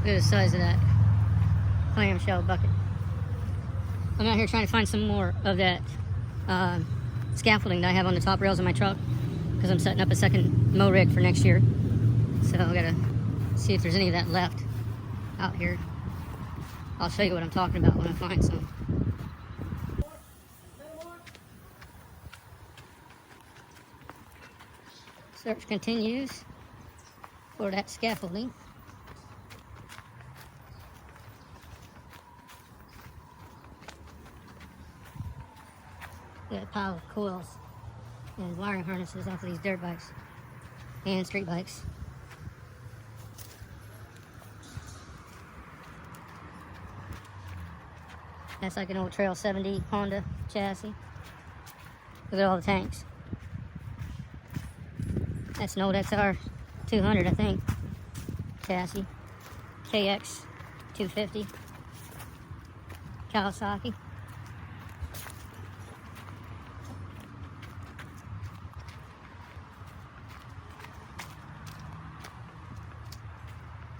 Look at the size of that clamshell bucket. I'm out here trying to find some more of that scaffolding that I have on the top rails of my truck, because I'm setting up a second mow rig for next year. So I gotta see if there's any of that left out here. I'll show you what I'm talking about when I find some. Search continues for that scaffolding. Got a pile of coils and wiring harnesses off of these dirt bikes and street bikes. That's like an old Trail 70 Honda chassis. Look at all the tanks. That's an old XR 200, I think, chassis. KX 250. Kawasaki.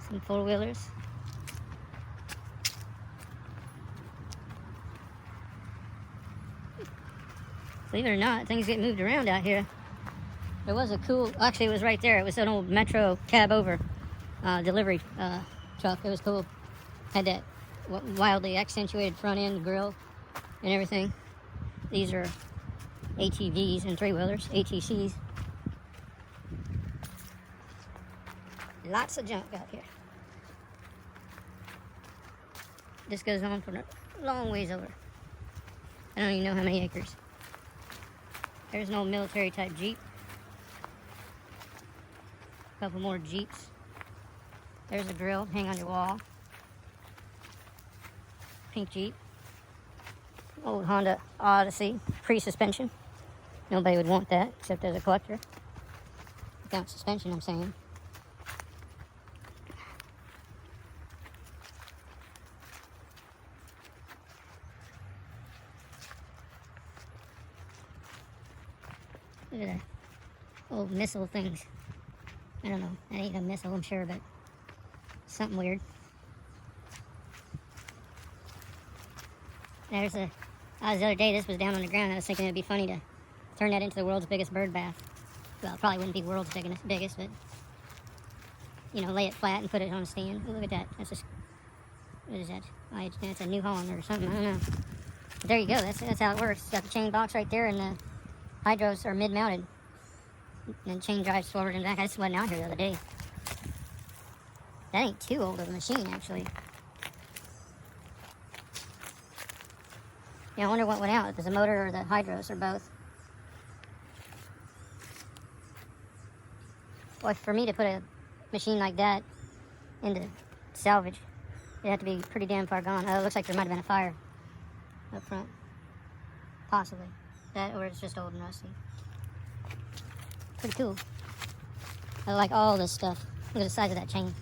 Some four-wheelers. Believe it or not, things get moved around out here. There was a cool, actually it was right there. It was an old Metro cab over delivery truck. It was cool. Had that wildly accentuated front end grill and everything. These are ATVs and three-wheelers, ATCs. Lots of junk out here. This goes on for a long ways over. I don't even know how many acres. There's an old military type Jeep. A couple more Jeeps. There's a grill, hang on your wall. Pink Jeep. Old Honda Odyssey, pre-suspension. Nobody would want that, except as a collector. Without suspension, I'm saying. Look at that. Old missile things. I don't know. That ain't a missile, I'm sure, but something weird. There's a... the other day, this was down on the ground. I was thinking it'd be funny to turn that into the world's biggest bird bath. Well, it probably wouldn't be world's biggest, but... You know, lay it flat and put it on a stand. Oh, look at that. That's just... What is that? That's a New Holland or something. I don't know. But there you go. That's how it works. It's got the chain box right there, and the hydros are mid-mounted. And chain drives forward and back. I just wasn't out here the other day. That ain't too old of a machine, actually. Yeah, I wonder what went out. If it's the motor or the hydros or both. Well, for me to put a machine like that into salvage, it'd have to be pretty damn far gone. Oh, it looks like there might have been a fire up front. Possibly. That, or it's just old and rusty. Pretty cool. I like all this stuff. Look at the size of that chain.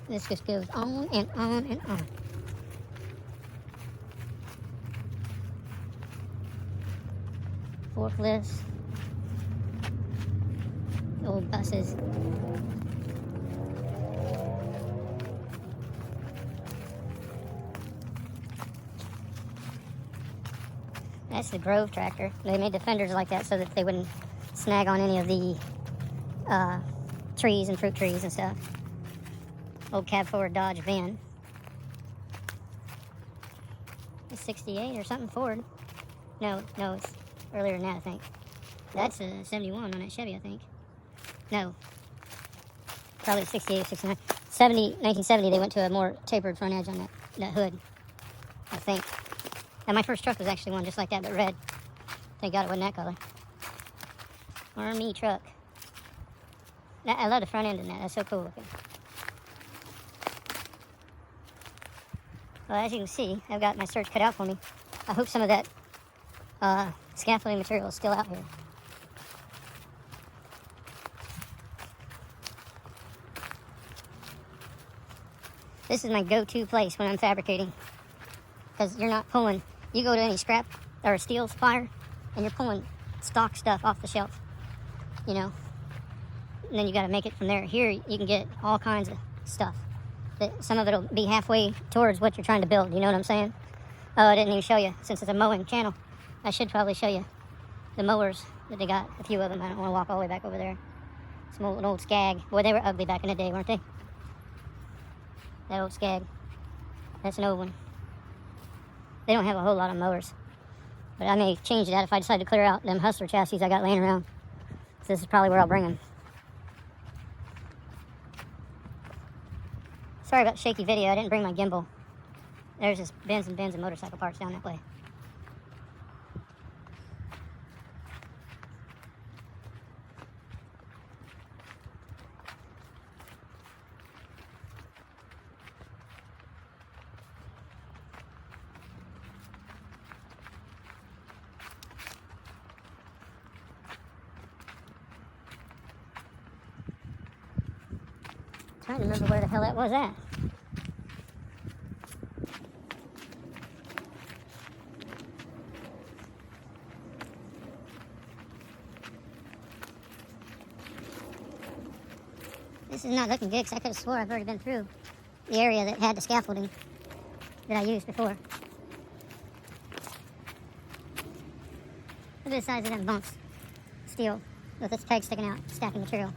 This just goes on and on and on. Forklifts, old buses. That's the Grove tractor. They made the fenders like that so that they wouldn't snag on any of the trees and fruit trees and stuff. Old cab forward Dodge van. It's 68 or something Ford. No, it's earlier than that, I think. That's a 71 on that Chevy, I think. No. Probably 68, 69. 1970, they went to a more tapered front edge on that hood, I think. And my first truck was actually one just like that, but red. Thank God it wasn't that color. Army truck. I love the front end in that. That's so cool looking. Well, as you can see, I've got my search cut out for me. I hope some of that scaffolding material is still out here. This is my go-to place when I'm fabricating, because you're not pulling. You go to any scrap or steel supplier, and you're pulling stock stuff off the shelf, you know. And then you got to make it from there. Here, you can get all kinds of stuff. Some of it will be halfway towards what you're trying to build. You know what I'm saying? Oh, I didn't even show you, since it's a mowing channel. I should probably show you the mowers that they got. A few of them. I don't want to walk all the way back over there. Some old Skag. Boy, they were ugly back in the day, weren't they? That old Skag. That's an old one. They don't have a whole lot of mowers. But I may change that if I decide to clear out them Hustler chassis I got laying around. So this is probably where I'll bring them. Sorry about shaky video. I didn't bring my gimbal. There's just bins and bins of motorcycle parts down that way. Trying to remember where the hell that was at. This is not looking good, because I could have swore I've already been through the area that had the scaffolding that I used before. Look at the size of them bunks. Steel, with its peg sticking out, stacking material.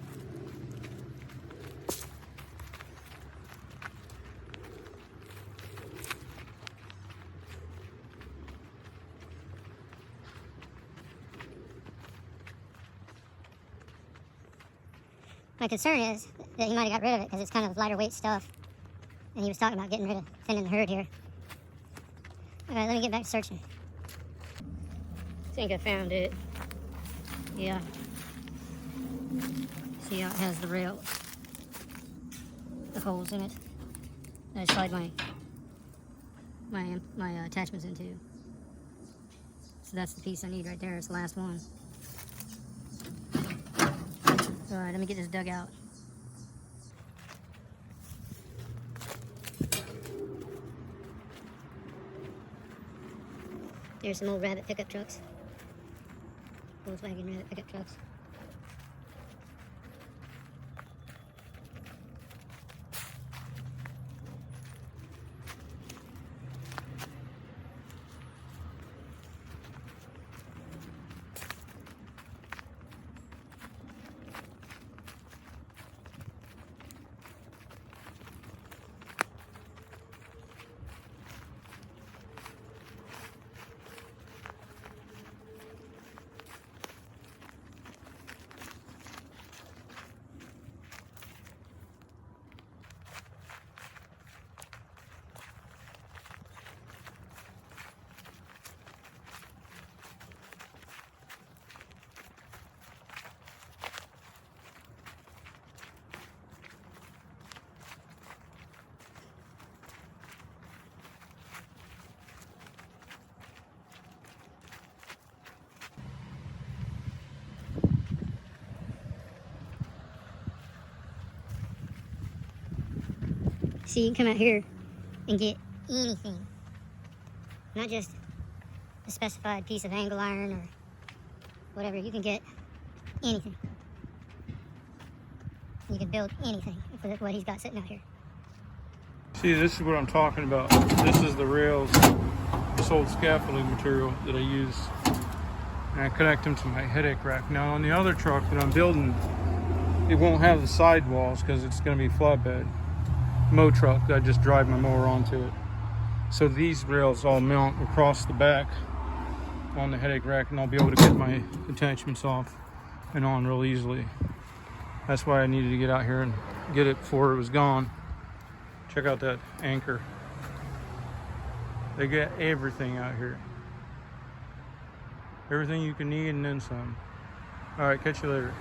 My concern is that he might have got rid of it because it's kind of lighter weight stuff. And he was talking about getting rid of thinning the herd here. Alright, let me get back to searching. I think I found it. Yeah. See how it has the rail, the holes in it. That I slide my attachments into. So that's the piece I need right there. It's the last one. Alright, let me get this dug out. There's some old Rabbit pickup trucks. Volkswagen Rabbit pickup trucks. See, you can come out here and get anything. Not just a specified piece of angle iron or whatever. You can get anything. You can build anything with what he's got sitting out here. See, this is what I'm talking about. This is the rails, this old scaffolding material that I use. And I connect them to my headache rack. Now on the other truck that I'm building, it won't have the side walls because it's going to be flatbed. Mow truck, I just drive my mower onto it. So these rails all mount across the back on the headache rack, and I'll be able to get my attachments off and on real easily. That's why I needed to get out here and get it before it was gone. Check out that anchor. They got everything out here. Everything you can need and then some. All right, catch you later.